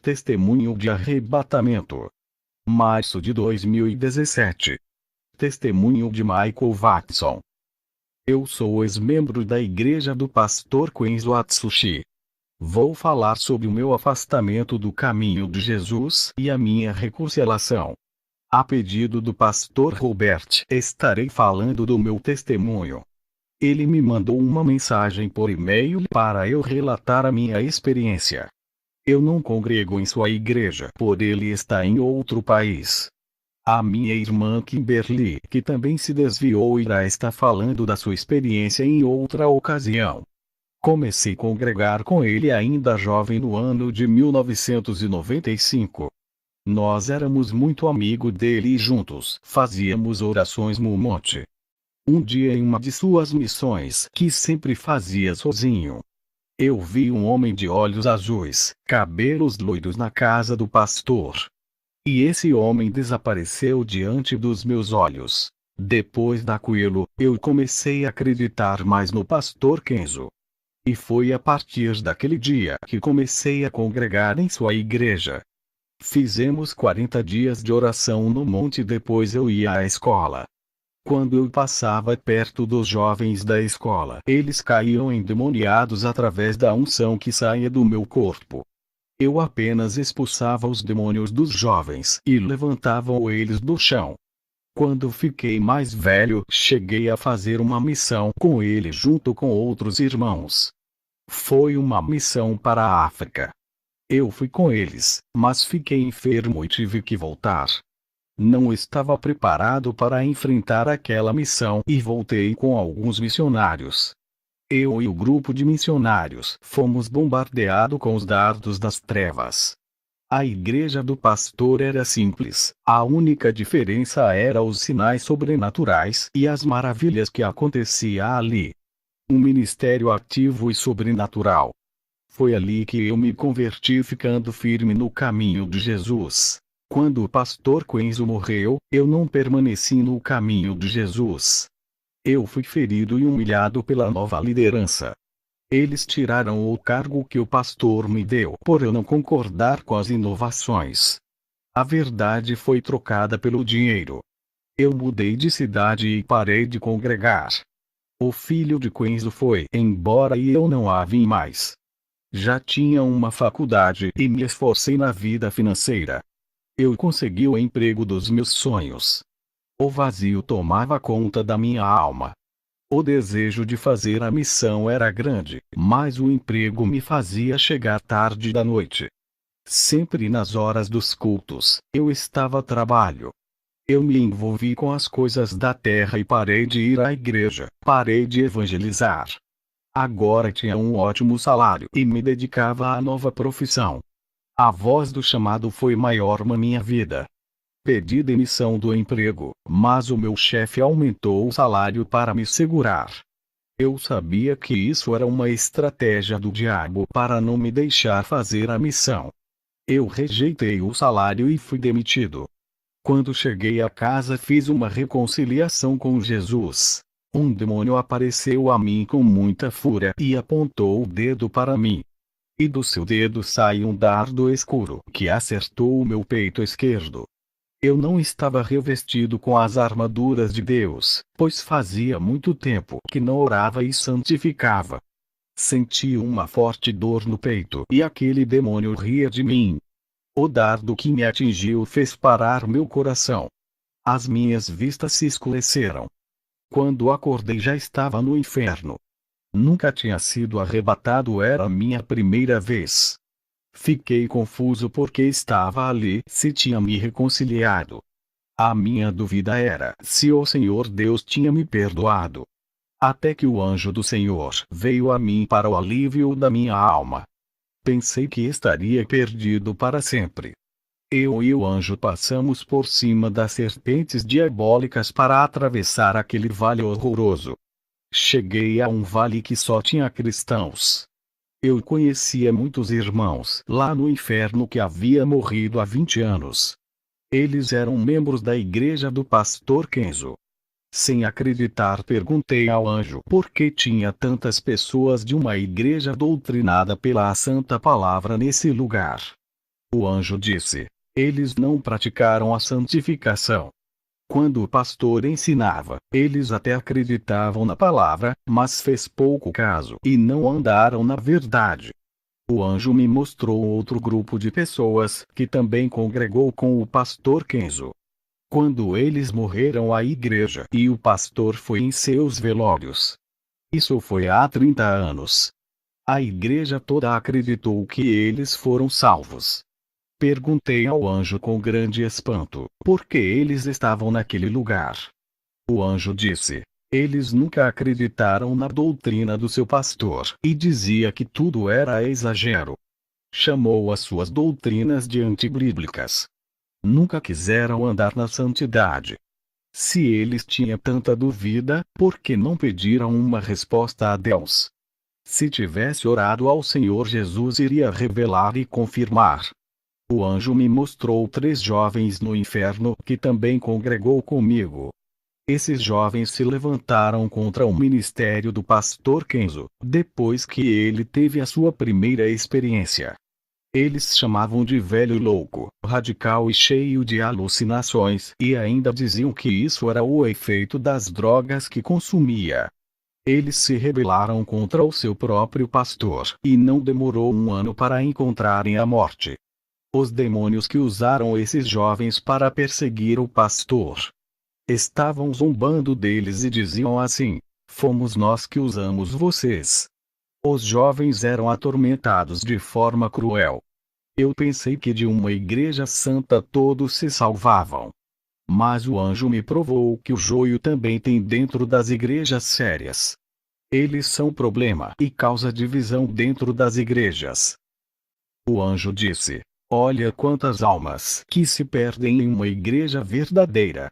Testemunho de arrebatamento. Março de 2017. Testemunho de Michael Watson. Eu sou ex-membro da Igreja do Pastor Kenzo Atsushi. Vou falar sobre o meu afastamento do caminho de Jesus e a minha reconciliação. A pedido do pastor Robert, estarei falando do meu testemunho. Ele me mandou uma mensagem por e-mail para eu relatar a minha experiência. Eu não congrego em sua igreja, por ele está em outro país. A minha irmã Kimberly, que também se desviou, irá estar falando da sua experiência em outra ocasião. Comecei a congregar com ele ainda jovem no ano de 1995. Nós éramos muito amigos dele e juntos fazíamos orações no monte. Um dia em uma de suas missões, que sempre fazia sozinho, eu vi um homem de olhos azuis, cabelos loiros na casa do pastor. E esse homem desapareceu diante dos meus olhos. Depois daquilo, eu comecei a acreditar mais no pastor Kenzo. E foi a partir daquele dia que comecei a congregar em sua igreja. Fizemos 40 dias de oração no monte, depois eu ia à escola. Quando eu passava perto dos jovens da escola, eles caíam endemoniados através da unção que saía do meu corpo. Eu apenas expulsava os demônios dos jovens e levantava eles do chão. Quando fiquei mais velho, cheguei a fazer uma missão com ele junto com outros irmãos. Foi uma missão para a África. Eu fui com eles, mas fiquei enfermo e tive que voltar. Não estava preparado para enfrentar aquela missão e voltei com alguns missionários. Eu e o grupo de missionários fomos bombardeados com os dardos das trevas. A igreja do pastor era simples, a única diferença era os sinais sobrenaturais e as maravilhas que aconteciam ali. Um ministério ativo e sobrenatural. Foi ali que eu me converti, ficando firme no caminho de Jesus. Quando o pastor Kenzo morreu, eu não permaneci no caminho de Jesus. Eu fui ferido e humilhado pela nova liderança. Eles tiraram o cargo que o pastor me deu por eu não concordar com as inovações. A verdade foi trocada pelo dinheiro. Eu mudei de cidade e parei de congregar. O filho de Kenzo foi embora e eu não a vi mais. Já tinha uma faculdade e me esforcei na vida financeira. Eu consegui o emprego dos meus sonhos. O vazio tomava conta da minha alma. O desejo de fazer a missão era grande, mas o emprego me fazia chegar tarde da noite. Sempre nas horas dos cultos, eu estava a trabalho. Eu me envolvi com as coisas da terra e parei de ir à igreja, parei de evangelizar. Agora tinha um ótimo salário e me dedicava à nova profissão. A voz do chamado foi maior na minha vida. Pedi demissão do emprego, mas o meu chefe aumentou o salário para me segurar. Eu sabia que isso era uma estratégia do diabo para não me deixar fazer a missão. Eu rejeitei o salário e fui demitido. Quando cheguei a casa, fiz uma reconciliação com Jesus. Um demônio apareceu a mim com muita fúria e apontou o dedo para mim. E do seu dedo saiu um dardo escuro que acertou o meu peito esquerdo. Eu não estava revestido com as armaduras de Deus, pois fazia muito tempo que não orava e santificava. Senti uma forte dor no peito e aquele demônio ria de mim. O dardo que me atingiu fez parar meu coração. As minhas vistas se escureceram. Quando acordei já estava no inferno. Nunca tinha sido arrebatado, era a minha primeira vez. Fiquei confuso porque estava ali, se tinha me reconciliado. A minha dúvida era se o Senhor Deus tinha me perdoado. Até que o anjo do Senhor veio a mim para o alívio da minha alma. Pensei que estaria perdido para sempre. Eu e o anjo passamos por cima das serpentes diabólicas para atravessar aquele vale horroroso. Cheguei a um vale que só tinha cristãos. Eu conhecia muitos irmãos lá no inferno que haviam morrido há 20 anos. Eles eram membros da igreja do pastor Kenzo. Sem acreditar, perguntei ao anjo por que tinha tantas pessoas de uma igreja doutrinada pela santa palavra nesse lugar. O anjo disse: eles não praticaram a santificação. Quando o pastor ensinava, eles até acreditavam na palavra, mas fez pouco caso e não andaram na verdade. O anjo me mostrou outro grupo de pessoas que também congregou com o pastor Kenzo. Quando eles morreram à igreja e o pastor foi em seus velórios. Isso foi há 30 anos. A igreja toda acreditou que eles foram salvos. Perguntei ao anjo com grande espanto, por que eles estavam naquele lugar. O anjo disse: eles nunca acreditaram na doutrina do seu pastor, e dizia que tudo era exagero. Chamou as suas doutrinas de antibíblicas. Nunca quiseram andar na santidade. Se eles tinham tanta dúvida, por que não pediram uma resposta a Deus? Se tivesse orado ao Senhor, Jesus iria revelar e confirmar. O anjo me mostrou 3 jovens no inferno que também congregou comigo. Esses jovens se levantaram contra o ministério do pastor Kenzo, depois que ele teve a sua primeira experiência. Eles chamavam de velho louco, radical e cheio de alucinações, e ainda diziam que isso era o efeito das drogas que consumia. Eles se rebelaram contra o seu próprio pastor, e não demorou 1 ano para encontrarem a morte. Os demônios que usaram esses jovens para perseguir o pastor estavam zombando deles e diziam assim: fomos nós que usamos vocês. Os jovens eram atormentados de forma cruel. Eu pensei que de uma igreja santa todos se salvavam. Mas o anjo me provou que o joio também tem dentro das igrejas sérias. Eles são problema e causa divisão dentro das igrejas. O anjo disse: olha quantas almas que se perdem em uma igreja verdadeira.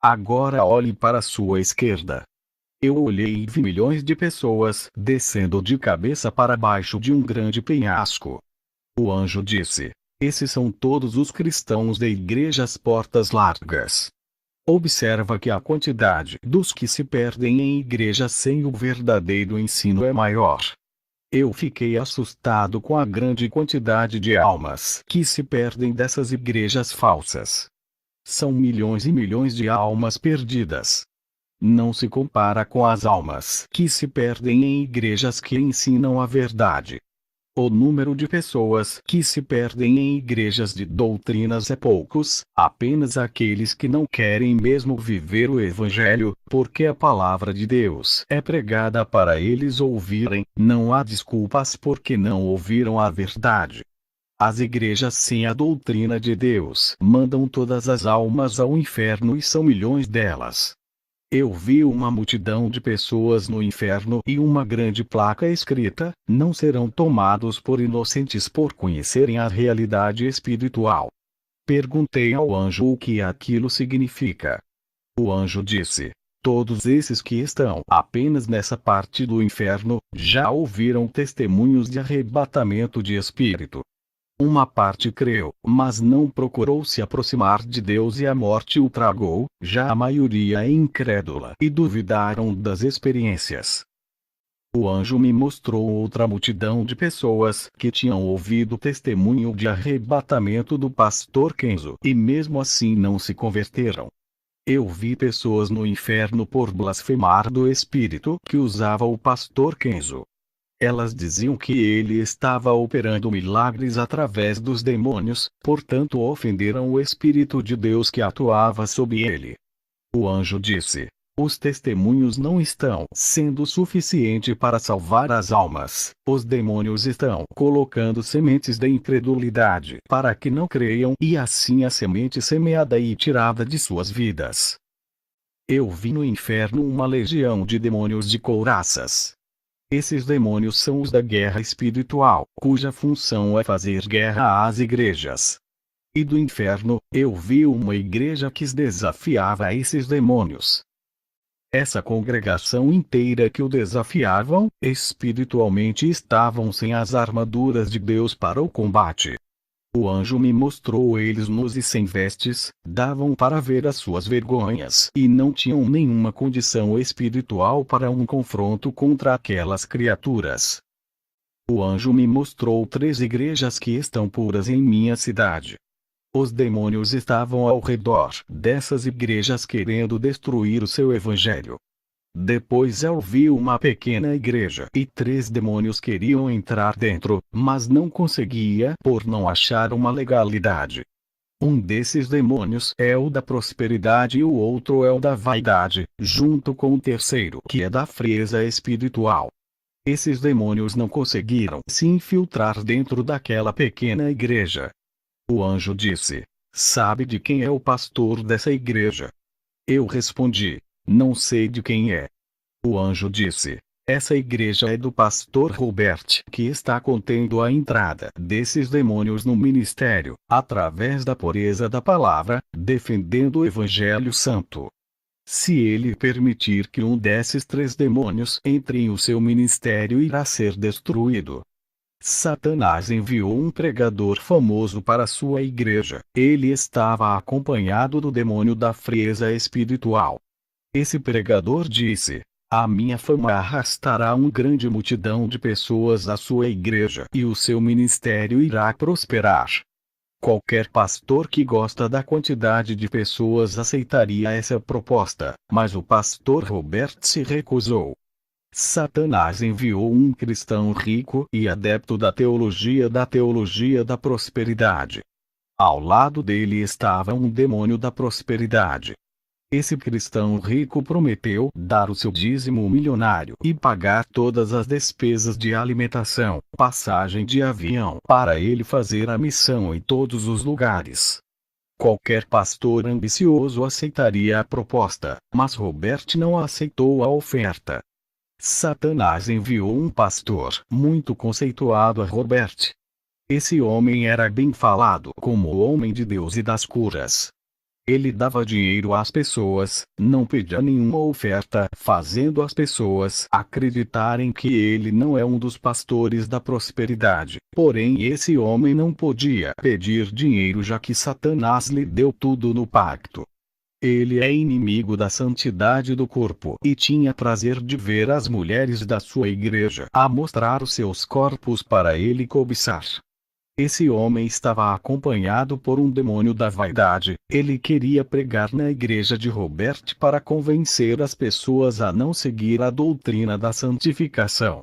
Agora olhe para a sua esquerda. Eu olhei e vi milhões de pessoas descendo de cabeça para baixo de um grande penhasco. O anjo disse: esses são todos os cristãos de igrejas portas largas. Observa que a quantidade dos que se perdem em igrejas sem o verdadeiro ensino é maior. Eu fiquei assustado com a grande quantidade de almas que se perdem dessas igrejas falsas. São milhões e milhões de almas perdidas. Não se compara com as almas que se perdem em igrejas que ensinam a verdade. O número de pessoas que se perdem em igrejas de doutrinas é poucos, apenas aqueles que não querem mesmo viver o Evangelho, porque a palavra de Deus é pregada para eles ouvirem, não há desculpas porque não ouviram a verdade. As igrejas sem a doutrina de Deus mandam todas as almas ao inferno e são milhões delas. Eu vi uma multidão de pessoas no inferno e uma grande placa escrita: não serão tomados por inocentes por conhecerem a realidade espiritual. Perguntei ao anjo o que aquilo significa. O anjo disse: todos esses que estão apenas nessa parte do inferno, já ouviram testemunhos de arrebatamento de espírito. Uma parte creu, mas não procurou se aproximar de Deus e a morte o tragou, já a maioria é incrédula e duvidaram das experiências. O anjo me mostrou outra multidão de pessoas que tinham ouvido testemunho de arrebatamento do pastor Kenzo e mesmo assim não se converteram. Eu vi pessoas no inferno por blasfemar do espírito que usava o pastor Kenzo. Elas diziam que ele estava operando milagres através dos demônios, portanto ofenderam o Espírito de Deus que atuava sobre ele. O anjo disse: os testemunhos não estão sendo suficiente para salvar as almas. Os demônios estão colocando sementes da incredulidade para que não creiam e assim a semente semeada e tirada de suas vidas. Eu vi no inferno uma legião de demônios de couraças. Esses demônios são os da guerra espiritual, cuja função é fazer guerra às igrejas. E do inferno, eu vi uma igreja que desafiava esses demônios. Essa congregação inteira que o desafiavam, espiritualmente estavam sem as armaduras de Deus para o combate. O anjo me mostrou eles nus e sem vestes, davam para ver as suas vergonhas e não tinham nenhuma condição espiritual para um confronto contra aquelas criaturas. O anjo me mostrou 3 igrejas que estão puras em minha cidade. Os demônios estavam ao redor dessas igrejas querendo destruir o seu evangelho. Depois eu vi uma pequena igreja e 3 demônios queriam entrar dentro, mas não conseguia por não achar uma legalidade. Um desses demônios é o da prosperidade e o outro é o da vaidade, junto com o terceiro que é da frieza espiritual. Esses demônios não conseguiram se infiltrar dentro daquela pequena igreja. O anjo disse: "Sabe de quem é o pastor dessa igreja?" Eu respondi: "Não sei de quem é." O anjo disse: "Essa igreja é do pastor Robert, que está contendo a entrada desses demônios no ministério, através da pureza da palavra, defendendo o Evangelho Santo. Se ele permitir que um desses 3 demônios entre em o seu ministério, irá ser destruído." Satanás enviou um pregador famoso para sua igreja. Ele estava acompanhado do demônio da frieza espiritual. Esse pregador disse: "A minha fama arrastará uma grande multidão de pessoas à sua igreja e o seu ministério irá prosperar." Qualquer pastor que gosta da quantidade de pessoas aceitaria essa proposta, mas o pastor Robert se recusou. Satanás enviou um cristão rico e adepto da teologia da prosperidade. Ao lado dele estava um demônio da prosperidade. Esse cristão rico prometeu dar o seu dízimo milionário e pagar todas as despesas de alimentação, passagem de avião, para ele fazer a missão em todos os lugares. Qualquer pastor ambicioso aceitaria a proposta, mas Robert não aceitou a oferta. Satanás enviou um pastor muito conceituado a Robert. Esse homem era bem falado como o homem de Deus e das curas. Ele dava dinheiro às pessoas, não pedia nenhuma oferta, fazendo as pessoas acreditarem que ele não é um dos pastores da prosperidade. Porém, esse homem não podia pedir dinheiro, já que Satanás lhe deu tudo no pacto. Ele é inimigo da santidade do corpo e tinha prazer de ver as mulheres da sua igreja a mostrar os seus corpos para ele cobiçar. Esse homem estava acompanhado por um demônio da vaidade. Ele queria pregar na igreja de Robert para convencer as pessoas a não seguir a doutrina da santificação.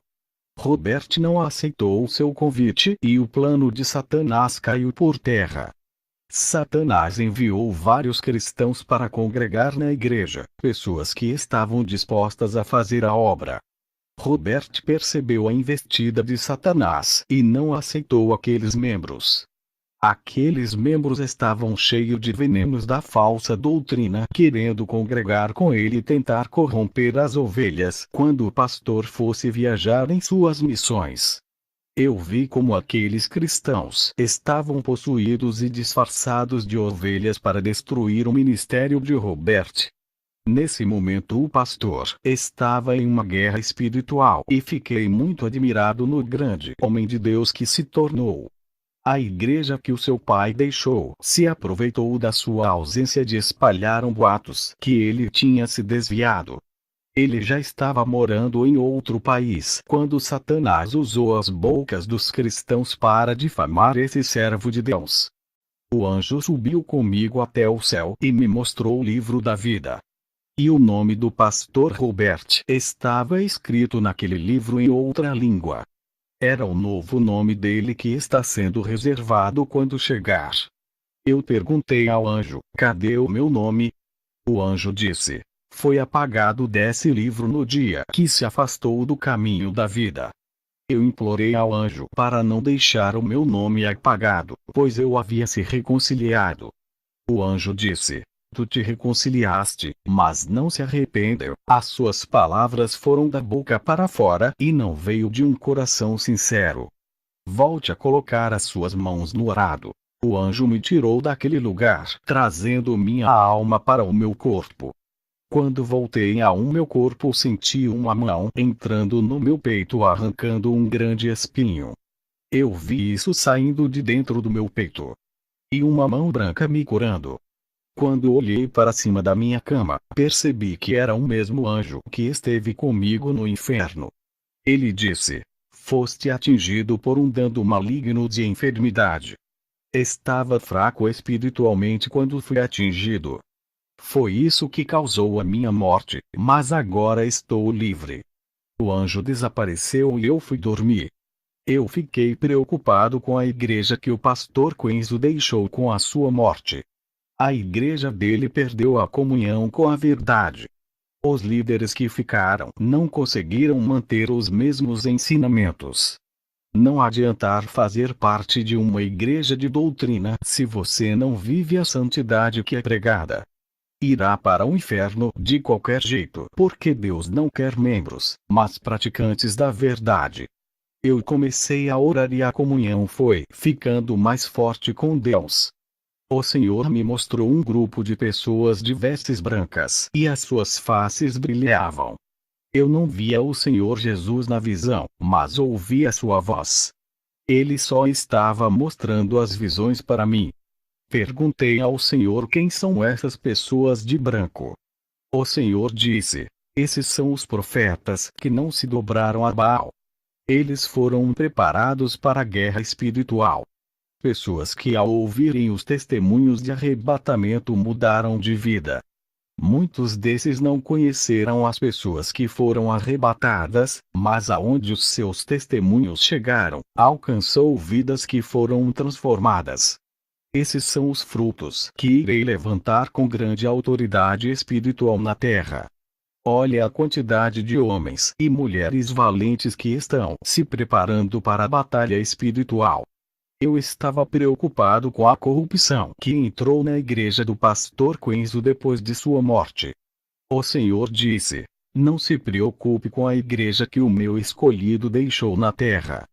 Robert não aceitou o seu convite e o plano de Satanás caiu por terra. Satanás enviou vários cristãos para congregar na igreja, pessoas que estavam dispostas a fazer a obra. Robert percebeu a investida de Satanás e não aceitou aqueles membros. Aqueles membros estavam cheios de venenos da falsa doutrina, querendo congregar com ele e tentar corromper as ovelhas quando o pastor fosse viajar em suas missões. Eu vi como aqueles cristãos estavam possuídos e disfarçados de ovelhas para destruir o ministério de Robert. Nesse momento o pastor estava em uma guerra espiritual e fiquei muito admirado no grande homem de Deus que se tornou. A igreja que o seu pai deixou se aproveitou da sua ausência de espalhar boatos que ele tinha se desviado. Ele já estava morando em outro país quando Satanás usou as bocas dos cristãos para difamar esse servo de Deus. O anjo subiu comigo até o céu e me mostrou o livro da vida. E o nome do pastor Robert estava escrito naquele livro em outra língua. Era o novo nome dele que está sendo reservado quando chegar. Eu perguntei ao anjo: "Cadê o meu nome?" O anjo disse: "Foi apagado desse livro no dia que se afastou do caminho da vida." Eu implorei ao anjo para não deixar o meu nome apagado, pois eu havia se reconciliado. O anjo disse: "Tu te reconciliaste, mas não se arrependeu." As suas palavras foram da boca para fora e não veio de um coração sincero. Volte a colocar as suas mãos no arado. O anjo me tirou daquele lugar, trazendo minha alma para o meu corpo. Quando voltei ao meu corpo, senti uma mão entrando no meu peito, arrancando um grande espinho. Eu vi isso saindo de dentro do meu peito. E uma mão branca me curando. Quando olhei para cima da minha cama, percebi que era o mesmo anjo que esteve comigo no inferno. Ele disse: Foste atingido por um dano maligno de enfermidade. Estava fraco espiritualmente quando fui atingido. Foi isso que causou a minha morte, mas agora estou livre. O anjo desapareceu e eu fui dormir. Eu fiquei preocupado com a igreja que o pastor Quenzo deixou com a sua morte. A igreja dele perdeu a comunhão com a verdade. Os líderes que ficaram não conseguiram manter os mesmos ensinamentos. Não adiantar fazer parte de uma igreja de doutrina se você não vive a santidade que é pregada. Irá para o inferno de qualquer jeito, porque Deus não quer membros, mas praticantes da verdade. Eu comecei a orar e a comunhão foi ficando mais forte com Deus. O Senhor me mostrou um grupo de pessoas de vestes brancas e as suas faces brilhavam. Eu não via o Senhor Jesus na visão, mas ouvia sua voz. Ele só estava mostrando as visões para mim. Perguntei ao Senhor quem são essas pessoas de branco. O Senhor disse: esses são os profetas que não se dobraram a Baal. Eles foram preparados para a guerra espiritual. Pessoas que ao ouvirem os testemunhos de arrebatamento mudaram de vida. Muitos desses não conheceram as pessoas que foram arrebatadas, mas aonde os seus testemunhos chegaram, alcançou vidas que foram transformadas. Esses são os frutos que irei levantar com grande autoridade espiritual na terra. Olha a quantidade de homens e mulheres valentes que estão se preparando para a batalha espiritual. Eu estava preocupado com a corrupção que entrou na igreja do pastor Quenzo depois de sua morte. O Senhor disse: não se preocupe com a igreja que o meu escolhido deixou na terra.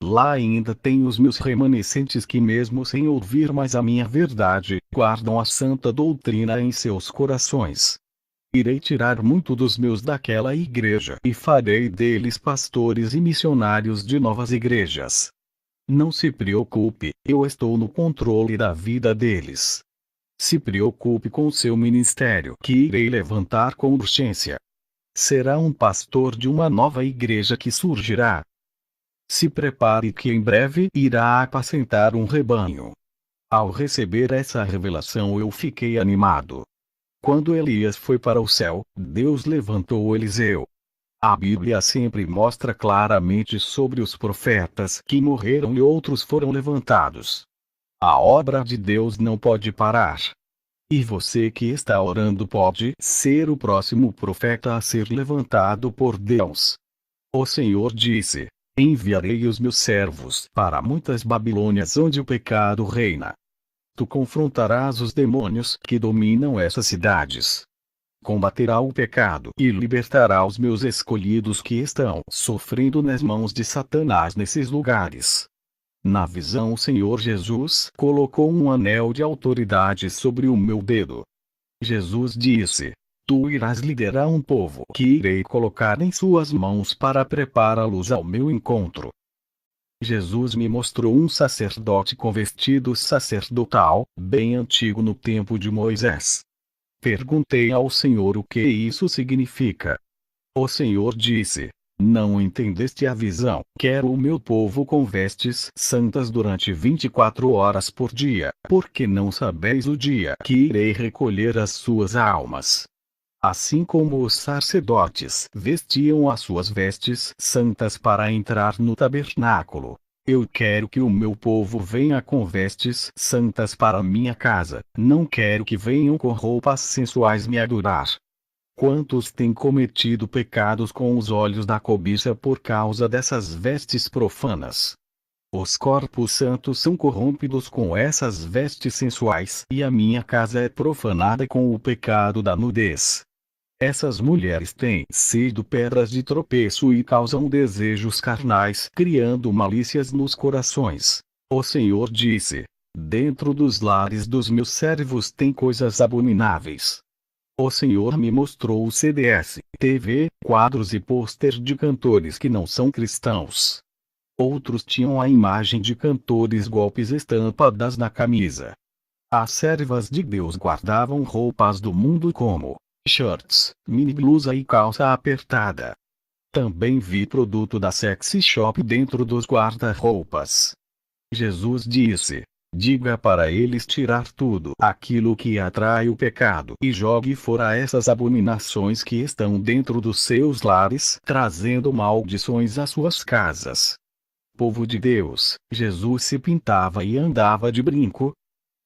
Lá ainda tem os meus remanescentes que, mesmo sem ouvir mais a minha verdade, guardam a santa doutrina em seus corações. Irei tirar muito dos meus daquela igreja e farei deles pastores e missionários de novas igrejas. Não se preocupe, eu estou no controle da vida deles. Se preocupe com seu ministério que irei levantar com urgência. Será um pastor de uma nova igreja que surgirá. Se prepare que em breve irá apacentar um rebanho. Ao receber essa revelação eu fiquei animado. Quando Elias foi para o céu, Deus levantou Eliseu. A Bíblia sempre mostra claramente sobre os profetas que morreram e outros foram levantados. A obra de Deus não pode parar. E você que está orando pode ser o próximo profeta a ser levantado por Deus. O Senhor disse: enviarei os meus servos para muitas Babilônias onde o pecado reina. Tu confrontarás os demônios que dominam essas cidades. Combaterá o pecado e libertará os meus escolhidos que estão sofrendo nas mãos de Satanás nesses lugares. Na visão o Senhor Jesus colocou um anel de autoridade sobre o meu dedo. Jesus disse: tu irás liderar um povo que irei colocar em suas mãos para prepará-los ao meu encontro. Jesus me mostrou um sacerdote com vestido sacerdotal, bem antigo no tempo de Moisés. Perguntei ao Senhor o que isso significa. O Senhor disse: não entendeste a visão. Quero o meu povo com vestes santas durante 24 horas por dia, porque não sabeis o dia que irei recolher as suas almas. Assim como os sacerdotes vestiam as suas vestes santas para entrar no tabernáculo, eu quero que o meu povo venha com vestes santas para minha casa, não quero que venham com roupas sensuais me adorar. Quantos têm cometido pecados com os olhos da cobiça por causa dessas vestes profanas? Os corpos santos são corrompidos com essas vestes sensuais e a minha casa é profanada com o pecado da nudez. Essas mulheres têm sido pedras de tropeço e causam desejos carnais, criando malícias nos corações. O Senhor disse: dentro dos lares dos meus servos tem coisas abomináveis. O Senhor me mostrou CDs, TV, quadros e pôster de cantores que não são cristãos. Outros tinham a imagem de cantores golpes estampadas na camisa. As servas de Deus guardavam roupas do mundo como shorts, mini blusa e calça apertada. Também vi produto da sexy shop dentro dos guarda-roupas. Jesus disse: diga para eles tirar tudo aquilo que atrai o pecado e jogue fora essas abominações que estão dentro dos seus lares, trazendo maldições às suas casas. Povo de Deus, Jesus se pintava e andava de brinco.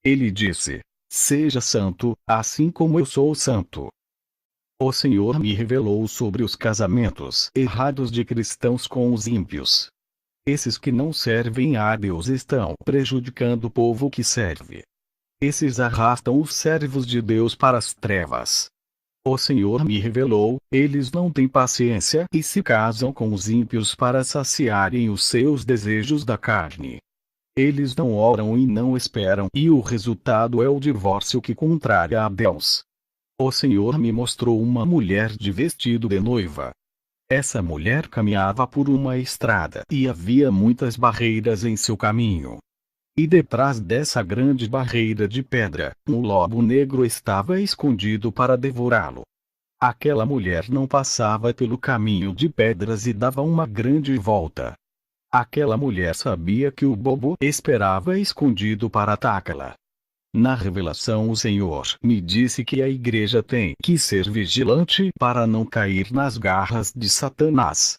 Ele disse: seja santo, assim como eu sou santo. O Senhor me revelou sobre os casamentos errados de cristãos com os ímpios. Esses que não servem a Deus estão prejudicando o povo que serve. Esses arrastam os servos de Deus para as trevas. O Senhor me revelou, eles não têm paciência e se casam com os ímpios para saciarem os seus desejos da carne. Eles não oram e não esperam, e o resultado é o divórcio que contraria a Deus. O Senhor me mostrou uma mulher de vestido de noiva. Essa mulher caminhava por uma estrada e havia muitas barreiras em seu caminho. E detrás dessa grande barreira de pedra, um lobo negro estava escondido para devorá-lo. Aquela mulher não passava pelo caminho de pedras e dava uma grande volta. Aquela mulher sabia que o lobo esperava escondido para atacá-la. Na revelação o Senhor me disse que a igreja tem que ser vigilante para não cair nas garras de Satanás.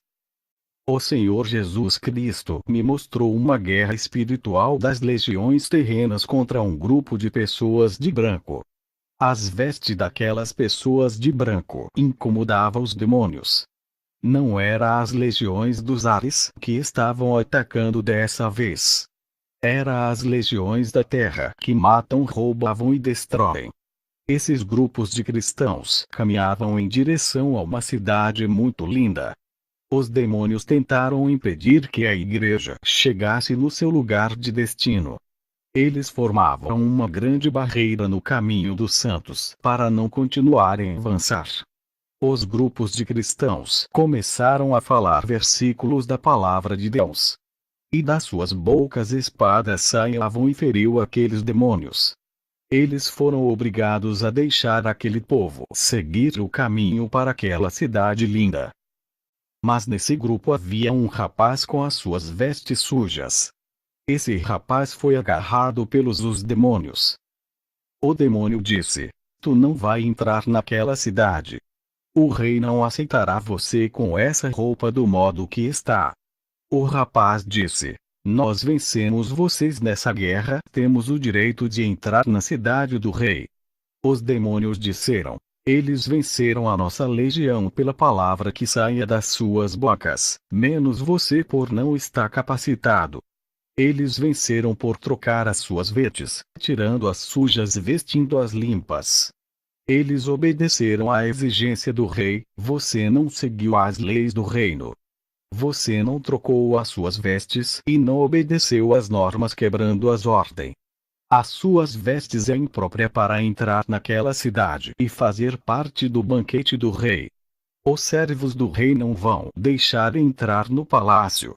O Senhor Jesus Cristo me mostrou uma guerra espiritual das legiões terrenas contra um grupo de pessoas de branco. As vestes daquelas pessoas de branco incomodavam os demônios. Não era as legiões dos ares que estavam atacando dessa vez. Era as legiões da terra que matam, roubavam e destroem. Esses grupos de cristãos caminhavam em direção a uma cidade muito linda. Os demônios tentaram impedir que a igreja chegasse no seu lugar de destino. Eles formavam uma grande barreira no caminho dos santos para não continuarem a avançar. Os grupos de cristãos começaram a falar versículos da palavra de Deus. E das suas bocas espadas saíam e feriu aqueles demônios. Eles foram obrigados a deixar aquele povo seguir o caminho para aquela cidade linda. Mas nesse grupo havia um rapaz com as suas vestes sujas. Esse rapaz foi agarrado pelos os demônios. O demônio disse: tu não vai entrar naquela cidade. O rei não aceitará você com essa roupa do modo que está. O rapaz disse: nós vencemos vocês nessa guerra, temos o direito de entrar na cidade do rei. Os demônios disseram: eles venceram a nossa legião pela palavra que saía das suas bocas, menos você por não estar capacitado. Eles venceram por trocar as suas vestes, tirando as sujas e vestindo as limpas. Eles obedeceram à exigência do rei, você não seguiu as leis do reino. Você não trocou as suas vestes e não obedeceu às normas quebrando as ordens. As suas vestes é imprópria para entrar naquela cidade e fazer parte do banquete do rei. Os servos do rei não vão deixar entrar no palácio.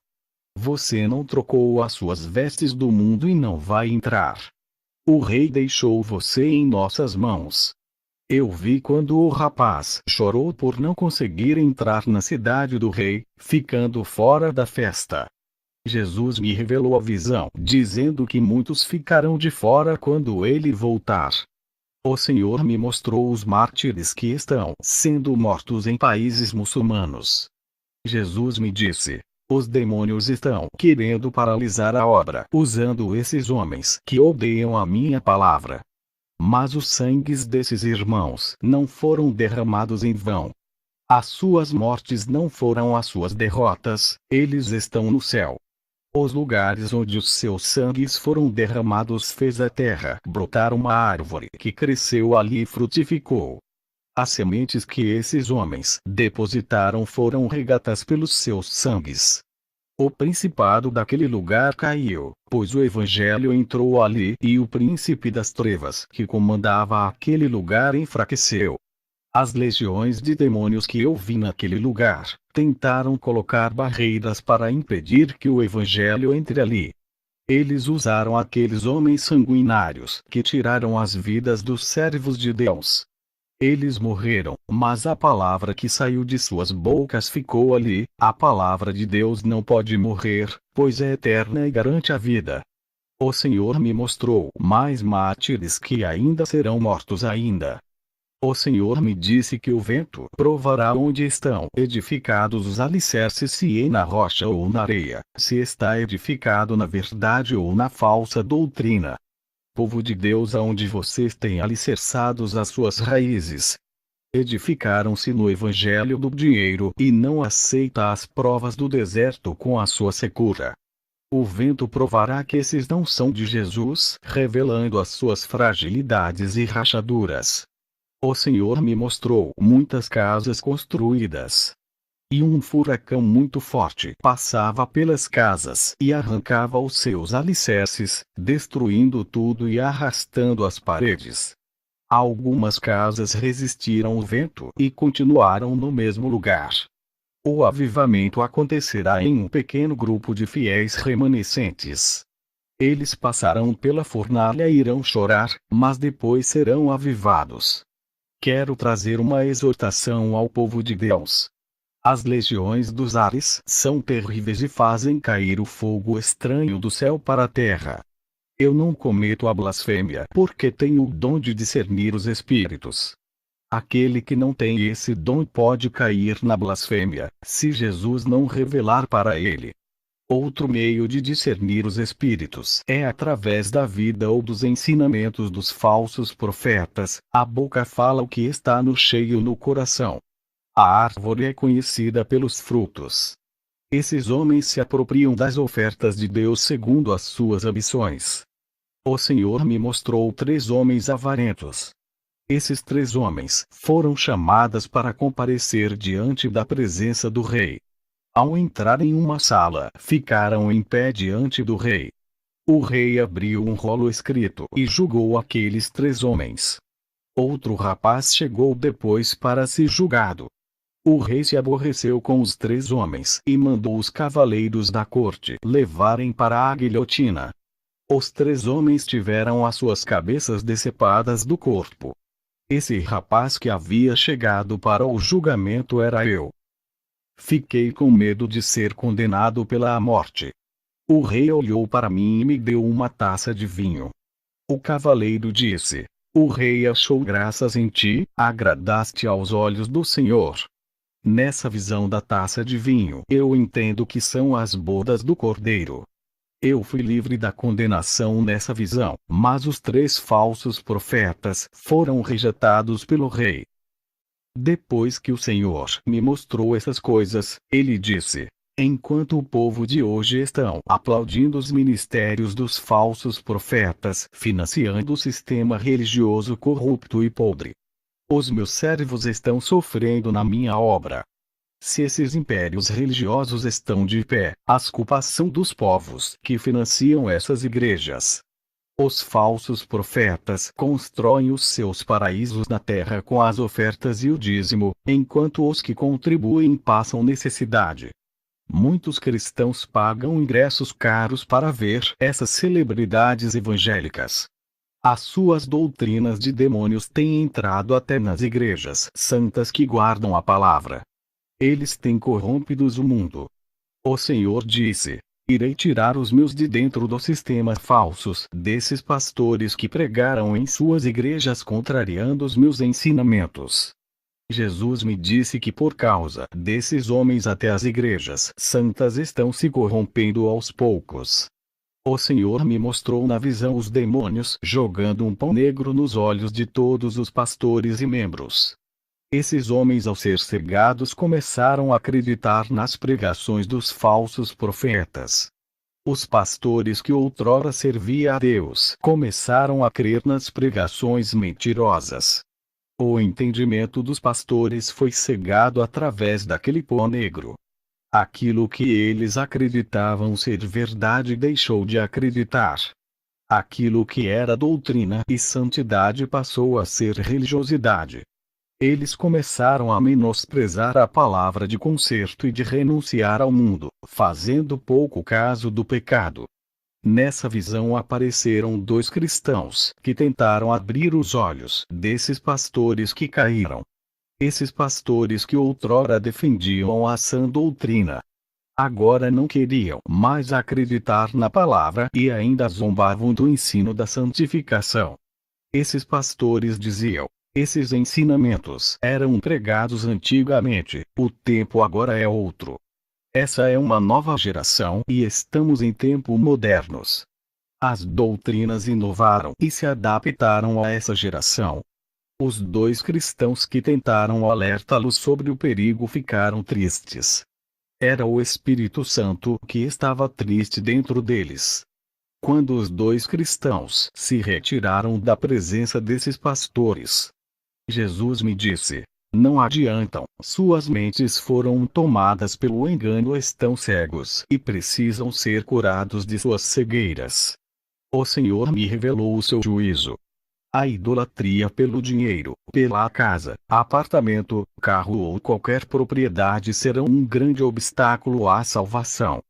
Você não trocou as suas vestes do mundo e não vai entrar. O rei deixou você em nossas mãos. Eu vi quando o rapaz chorou por não conseguir entrar na cidade do rei, ficando fora da festa. Jesus me revelou a visão, dizendo que muitos ficarão de fora quando ele voltar. O Senhor me mostrou os mártires que estão sendo mortos em países muçulmanos. Jesus me disse: os demônios estão querendo paralisar a obra usando esses homens que odeiam a minha palavra. Mas os sangues desses irmãos não foram derramados em vão. As suas mortes não foram as suas derrotas, eles estão no céu. Os lugares onde os seus sangues foram derramados fez a terra brotar uma árvore que cresceu ali e frutificou. As sementes que esses homens depositaram foram regadas pelos seus sangues. O principado daquele lugar caiu, pois o evangelho entrou ali e o príncipe das trevas que comandava aquele lugar enfraqueceu. As legiões de demônios que eu vi naquele lugar tentaram colocar barreiras para impedir que o evangelho entre ali. Eles usaram aqueles homens sanguinários que tiraram as vidas dos servos de Deus. Eles morreram, mas a palavra que saiu de suas bocas ficou ali. A palavra de Deus não pode morrer, pois é eterna e garante a vida. O Senhor me mostrou mais mártires que ainda serão mortos ainda. O Senhor me disse que o vento provará onde estão edificados os alicerces, se é na rocha ou na areia, se está edificado na verdade ou na falsa doutrina. Povo de Deus, aonde vocês têm alicerçados as suas raízes? Edificaram-se no evangelho do dinheiro e não aceita as provas do deserto com a sua secura. O vento provará que esses não são de Jesus, revelando as suas fragilidades e rachaduras. O Senhor me mostrou muitas casas construídas. E um furacão muito forte passava pelas casas e arrancava os seus alicerces, destruindo tudo e arrastando as paredes. Algumas casas resistiram ao vento e continuaram no mesmo lugar. O avivamento acontecerá em um pequeno grupo de fiéis remanescentes. Eles passarão pela fornalha e irão chorar, mas depois serão avivados. Quero trazer uma exortação ao povo de Deus. As legiões dos ares são terríveis e fazem cair o fogo estranho do céu para a terra. Eu não cometo a blasfêmia porque tenho o dom de discernir os espíritos. Aquele que não tem esse dom pode cair na blasfêmia, se Jesus não revelar para ele. Outro meio de discernir os espíritos é através da vida ou dos ensinamentos dos falsos profetas. A boca fala o que está no cheio no coração. A árvore é conhecida pelos frutos. Esses homens se apropriam das ofertas de Deus segundo as suas ambições. O Senhor me mostrou 3 homens avarentos. Esses 3 homens foram chamados para comparecer diante da presença do rei. Ao entrar em uma sala, ficaram em pé diante do rei. O rei abriu um rolo escrito e julgou aqueles 3 homens. Outro rapaz chegou depois para ser julgado. O rei se aborreceu com os 3 homens e mandou os cavaleiros da corte levarem para a guilhotina. Os 3 homens tiveram as suas cabeças decepadas do corpo. Esse rapaz que havia chegado para o julgamento era eu. Fiquei com medo de ser condenado pela morte. O rei olhou para mim e me deu uma taça de vinho. O cavaleiro disse: O rei achou graças em ti, agradaste aos olhos do Senhor. Nessa visão da taça de vinho, eu entendo que são as bodas do Cordeiro. Eu fui livre da condenação nessa visão, mas os 3 falsos profetas foram rejeitados pelo rei. Depois que o Senhor me mostrou essas coisas, ele disse: Enquanto o povo de hoje estão aplaudindo os ministérios dos falsos profetas, financiando o sistema religioso corrupto e podre, os meus servos estão sofrendo na minha obra. Se esses impérios religiosos estão de pé, as culpas são dos povos que financiam essas igrejas. Os falsos profetas constroem os seus paraísos na terra com as ofertas e o dízimo, enquanto os que contribuem passam necessidade. Muitos cristãos pagam ingressos caros para ver essas celebridades evangélicas. As suas doutrinas de demônios têm entrado até nas igrejas santas que guardam a palavra. Eles têm corrompido o mundo. O Senhor disse: Irei tirar os meus de dentro do sistema falsos desses pastores que pregaram em suas igrejas contrariando os meus ensinamentos. Jesus me disse que por causa desses homens até as igrejas santas estão se corrompendo aos poucos. O Senhor me mostrou na visão os demônios jogando um pão negro nos olhos de todos os pastores e membros. Esses homens, ao ser cegados, começaram a acreditar nas pregações dos falsos profetas. Os pastores que outrora serviam a Deus começaram a crer nas pregações mentirosas. O entendimento dos pastores foi cegado através daquele pão negro. Aquilo que eles acreditavam ser verdade deixou de acreditar. Aquilo que era doutrina e santidade passou a ser religiosidade. Eles começaram a menosprezar a palavra de conserto e de renunciar ao mundo, fazendo pouco caso do pecado. Nessa visão apareceram dois cristãos que tentaram abrir os olhos desses pastores que caíram. Esses pastores que outrora defendiam a sã doutrina, agora não queriam mais acreditar na palavra e ainda zombavam do ensino da santificação. Esses pastores diziam: esses ensinamentos eram pregados antigamente, o tempo agora é outro. Essa é uma nova geração e estamos em tempos modernos. As doutrinas inovaram e se adaptaram a essa geração. Os dois cristãos que tentaram alertá-los sobre o perigo ficaram tristes. Era o Espírito Santo que estava triste dentro deles. Quando os dois cristãos se retiraram da presença desses pastores, Jesus me disse: não adiantam, suas mentes foram tomadas pelo engano, estão cegos e precisam ser curados de suas cegueiras. O Senhor me revelou o seu juízo. A idolatria pelo dinheiro, pela casa, apartamento, carro ou qualquer propriedade serão um grande obstáculo à salvação.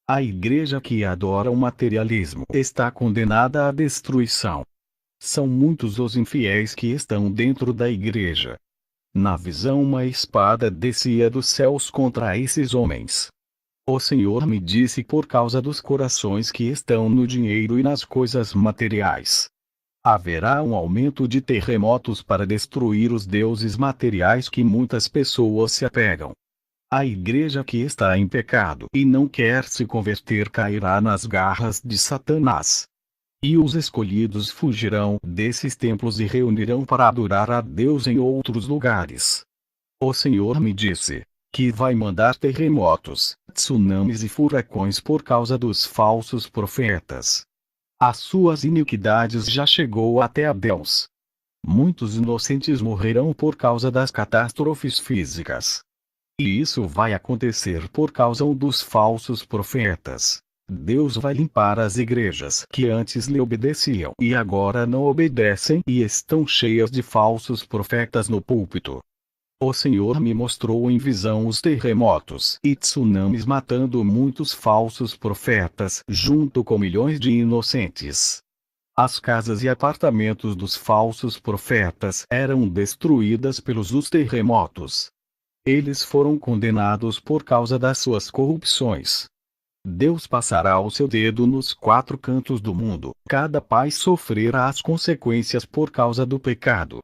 A igreja que adora o materialismo está condenada à destruição. São muitos os infiéis que estão dentro da igreja. Na visão, uma espada descia dos céus contra esses homens. O Senhor me disse: por causa dos corações que estão no dinheiro e nas coisas materiais, haverá um aumento de terremotos para destruir os deuses materiais que muitas pessoas se apegam. A igreja que está em pecado e não quer se converter cairá nas garras de Satanás. E os escolhidos fugirão desses templos e reunirão para adorar a Deus em outros lugares. O Senhor me disse que vai mandar terremotos, tsunamis e furacões por causa dos falsos profetas. As suas iniquidades já chegou até a Deus. Muitos inocentes morrerão por causa das catástrofes físicas. E isso vai acontecer por causa dos falsos profetas. Deus vai limpar as igrejas que antes lhe obedeciam e agora não obedecem e estão cheias de falsos profetas no púlpito. O Senhor me mostrou em visão os terremotos e tsunamis matando muitos falsos profetas, junto com milhões de inocentes. As casas e apartamentos dos falsos profetas eram destruídas pelos terremotos. Eles foram condenados por causa das suas corrupções. Deus passará o seu dedo nos quatro cantos do mundo. Cada país sofrerá as consequências por causa do pecado.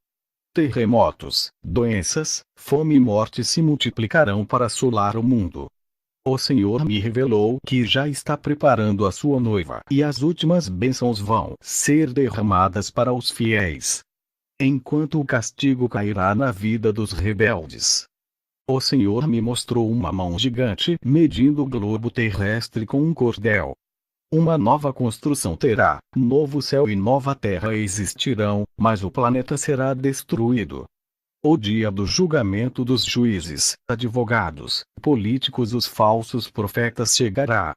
Terremotos, doenças, fome e morte se multiplicarão para assolar o mundo. O Senhor me revelou que já está preparando a sua noiva e as últimas bênçãos vão ser derramadas para os fiéis, enquanto o castigo cairá na vida dos rebeldes. O Senhor me mostrou uma mão gigante medindo o globo terrestre com um cordel. Uma nova construção terá, novo céu e nova terra existirão, mas o planeta será destruído. O dia do julgamento dos juízes, advogados, políticos, os falsos profetas chegará.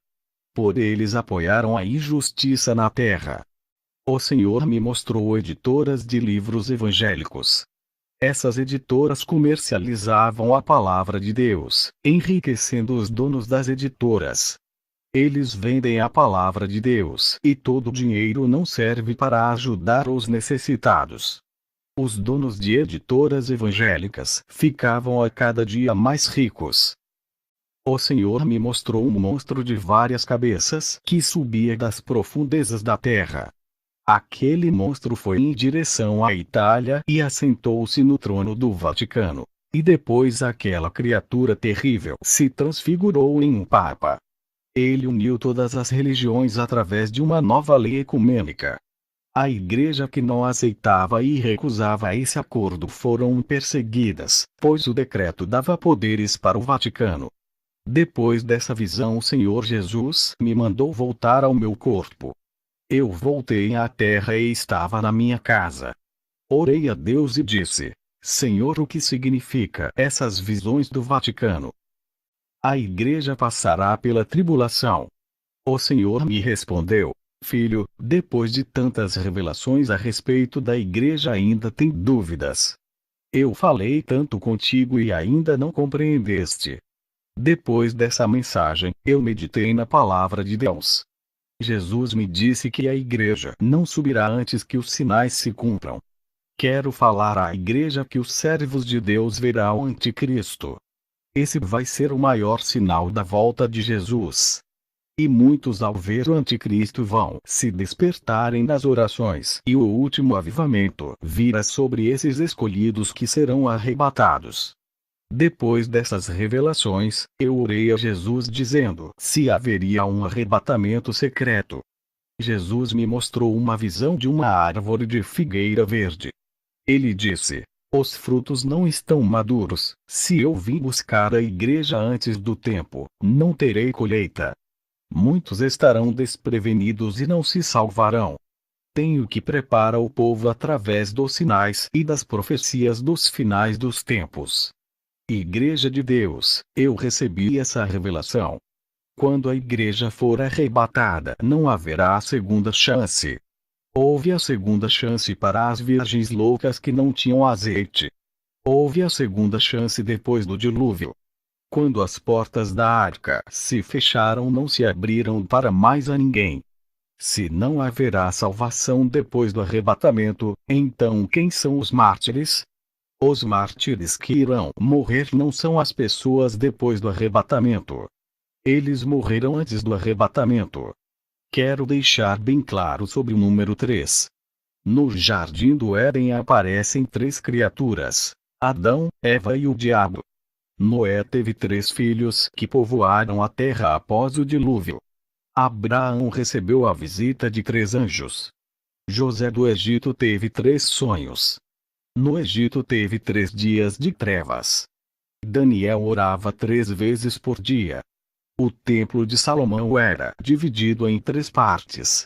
Por eles apoiaram a injustiça na terra. O Senhor me mostrou editoras de livros evangélicos. Essas editoras comercializavam a palavra de Deus, enriquecendo os donos das editoras. Eles vendem a palavra de Deus e todo o dinheiro não serve para ajudar os necessitados. Os donos de editoras evangélicas ficavam a cada dia mais ricos. O Senhor me mostrou um monstro de várias cabeças que subia das profundezas da terra. Aquele monstro foi em direção à Itália e assentou-se no trono do Vaticano. E depois aquela criatura terrível se transfigurou em um papa. Ele uniu todas as religiões através de uma nova lei ecumênica. A igreja que não aceitava e recusava esse acordo foram perseguidas, pois o decreto dava poderes para o Vaticano. Depois dessa visão, o Senhor Jesus me mandou voltar ao meu corpo. Eu voltei à terra e estava na minha casa. Orei a Deus e disse: Senhor, o que significa essas visões do Vaticano? A igreja passará pela tribulação. O Senhor me respondeu: Filho, depois de tantas revelações a respeito da igreja ainda tem dúvidas. Eu falei tanto contigo e ainda não compreendeste. Depois dessa mensagem, eu meditei na palavra de Deus. Jesus me disse que a igreja não subirá antes que os sinais se cumpram. Quero falar à igreja que os servos de Deus verão o anticristo. Esse vai ser o maior sinal da volta de Jesus. E muitos ao ver o anticristo vão se despertarem nas orações, e o último avivamento virá sobre esses escolhidos que serão arrebatados. Depois dessas revelações, eu orei a Jesus dizendo se haveria um arrebatamento secreto. Jesus me mostrou uma visão de uma árvore de figueira verde. Ele disse: os frutos não estão maduros. Se eu vim buscar a igreja antes do tempo, não terei colheita. Muitos estarão desprevenidos e não se salvarão. Tenho que preparar o povo através dos sinais e das profecias dos finais dos tempos. Igreja de Deus, eu recebi essa revelação. Quando a igreja for arrebatada, não haverá segunda chance. Houve a segunda chance para as virgens loucas que não tinham azeite. Houve a segunda chance depois do dilúvio. Quando as portas da arca se fecharam, não se abriram para mais a ninguém. Se não haverá salvação depois do arrebatamento, então quem são os mártires? Os mártires que irão morrer não são as pessoas depois do arrebatamento. Eles morreram antes do arrebatamento. Quero deixar bem claro sobre o número 3. No jardim do Éden aparecem 3 criaturas: Adão, Eva e o diabo. Noé teve 3 filhos que povoaram a terra após o dilúvio. Abraão recebeu a visita de 3 anjos. José do Egito teve 3 sonhos. No Egito teve 3 dias de trevas. Daniel orava 3 vezes por dia. O templo de Salomão era dividido em 3 partes.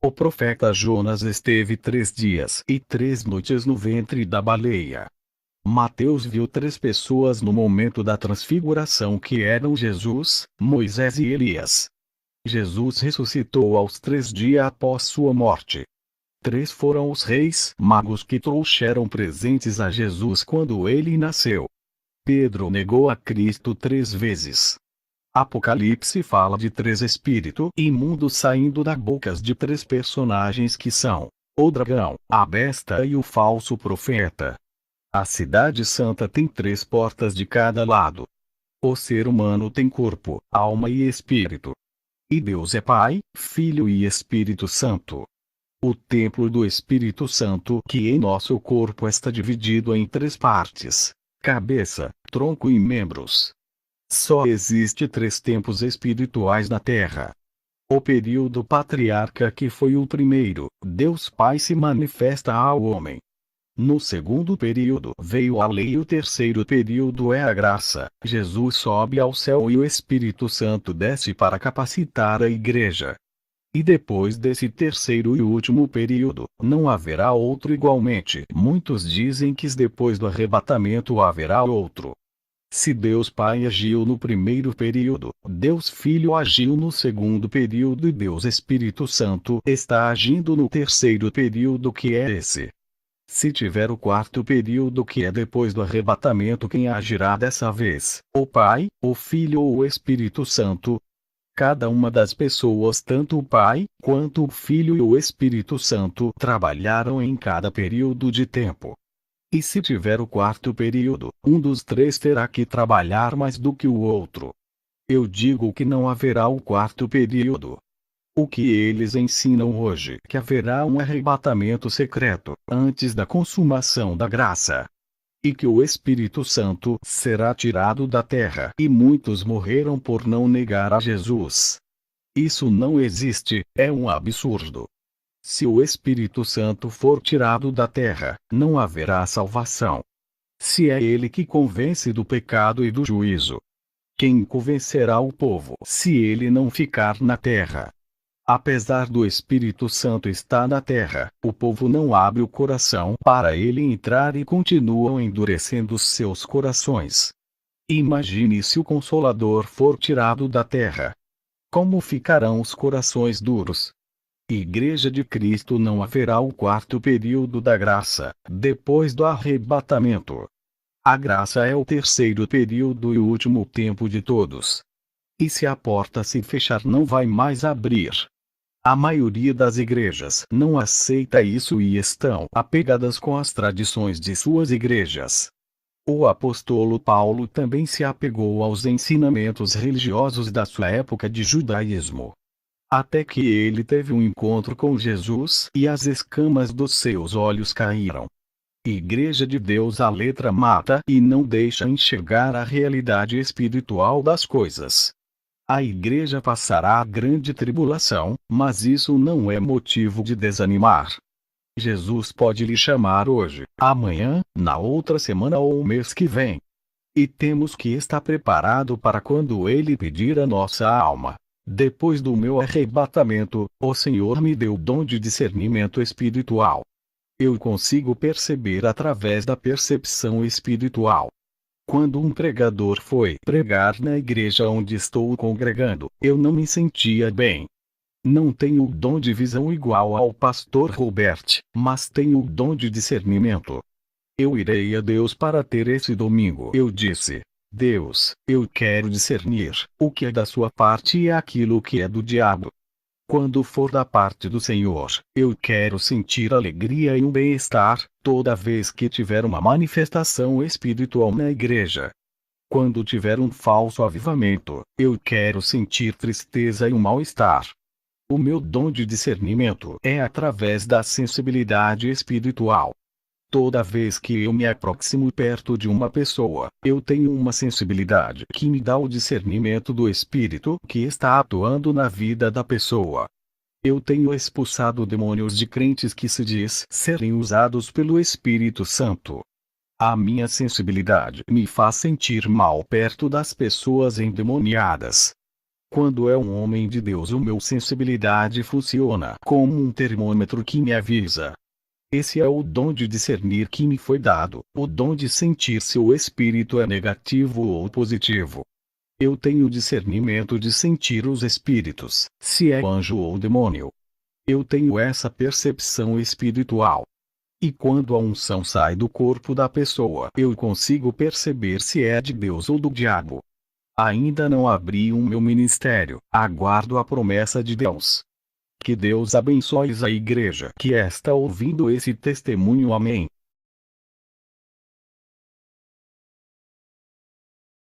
O profeta Jonas esteve 3 dias e 3 noites no ventre da baleia. Mateus viu 3 pessoas no momento da transfiguração que eram Jesus, Moisés e Elias. Jesus ressuscitou aos 3 dias após sua morte. 3 foram os reis magos que trouxeram presentes a Jesus quando ele nasceu. Pedro negou a Cristo 3 vezes. Apocalipse fala de 3 espíritos imundos saindo das bocas de 3 personagens que são o dragão, a besta e o falso profeta. A cidade santa tem 3 portas de cada lado. O ser humano tem corpo, alma e espírito. E Deus é Pai, Filho e Espírito Santo. O templo do Espírito Santo que em nosso corpo está dividido em 3 partes: cabeça, tronco e membros. Só existe 3 tempos espirituais na Terra. O período patriarca, que foi o primeiro, Deus Pai se manifesta ao homem. No segundo período veio a lei e o terceiro período é a graça. Jesus sobe ao céu e o Espírito Santo desce para capacitar a igreja. E depois desse terceiro e último período, não haverá outro igualmente. Muitos dizem que depois do arrebatamento haverá outro. Se Deus Pai agiu no primeiro período, Deus Filho agiu no segundo período e Deus Espírito Santo está agindo no terceiro período, que é esse. Se tiver o quarto período, que é depois do arrebatamento, quem agirá dessa vez? O Pai, o Filho ou o Espírito Santo? Cada uma das pessoas, tanto o Pai, quanto o Filho e o Espírito Santo, trabalharam em cada período de tempo. E se tiver o quarto período, um dos 3 terá que trabalhar mais do que o outro. Eu digo que não haverá o quarto período. O que eles ensinam hoje, que haverá um arrebatamento secreto, antes da consumação da graça. E que o Espírito Santo será tirado da terra, e muitos morreram por não negar a Jesus. Isso não existe, é um absurdo. Se o Espírito Santo for tirado da terra, não haverá salvação. Se é ele que convence do pecado e do juízo, quem convencerá o povo se ele não ficar na terra? Apesar do Espírito Santo estar na terra, o povo não abre o coração para ele entrar e continuam endurecendo seus corações. Imagine se o Consolador for tirado da terra. Como ficarão os corações duros? Igreja de Cristo, não haverá o quarto período da graça, depois do arrebatamento. A graça é o terceiro período e o último tempo de todos. E se a porta se fechar, não vai mais abrir. A maioria das igrejas não aceita isso e estão apegadas com as tradições de suas igrejas. O apóstolo Paulo também se apegou aos ensinamentos religiosos da sua época de judaísmo. Até que ele teve um encontro com Jesus e as escamas dos seus olhos caíram. Igreja de Deus, a letra mata e não deixa enxergar a realidade espiritual das coisas. A igreja passará a grande tribulação, mas isso não é motivo de desanimar. Jesus pode lhe chamar hoje, amanhã, na outra semana ou o mês que vem. E temos que estar preparado para quando ele pedir a nossa alma. Depois do meu arrebatamento, o Senhor me deu o dom de discernimento espiritual. Eu consigo perceber através da percepção espiritual. Quando um pregador foi pregar na igreja onde estou congregando, eu não me sentia bem. Não tenho o dom de visão igual ao pastor Robert, mas tenho o dom de discernimento. Eu irei a Deus para ter esse domingo. Eu disse: Deus, eu quero discernir o que é da sua parte e aquilo que é do diabo. Quando for da parte do Senhor, eu quero sentir alegria e um bem-estar, toda vez que tiver uma manifestação espiritual na igreja. Quando tiver um falso avivamento, eu quero sentir tristeza e um mal-estar. O meu dom de discernimento é através da sensibilidade espiritual. Toda vez que eu me aproximo perto de uma pessoa, eu tenho uma sensibilidade que me dá o discernimento do Espírito que está atuando na vida da pessoa. Eu tenho expulsado demônios de crentes que se diz serem usados pelo Espírito Santo. A minha sensibilidade me faz sentir mal perto das pessoas endemoniadas. Quando é um homem de Deus, o meu sensibilidade funciona como um termômetro que me avisa. Esse é o dom de discernir que me foi dado, o dom de sentir se o espírito é negativo ou positivo. Eu tenho discernimento de sentir os espíritos, se é anjo ou demônio. Eu tenho essa percepção espiritual. E quando a unção sai do corpo da pessoa, eu consigo perceber se é de Deus ou do diabo. Ainda não abri o meu ministério, aguardo a promessa de Deus. Que Deus abençoe a igreja que está ouvindo esse testemunho. Amém.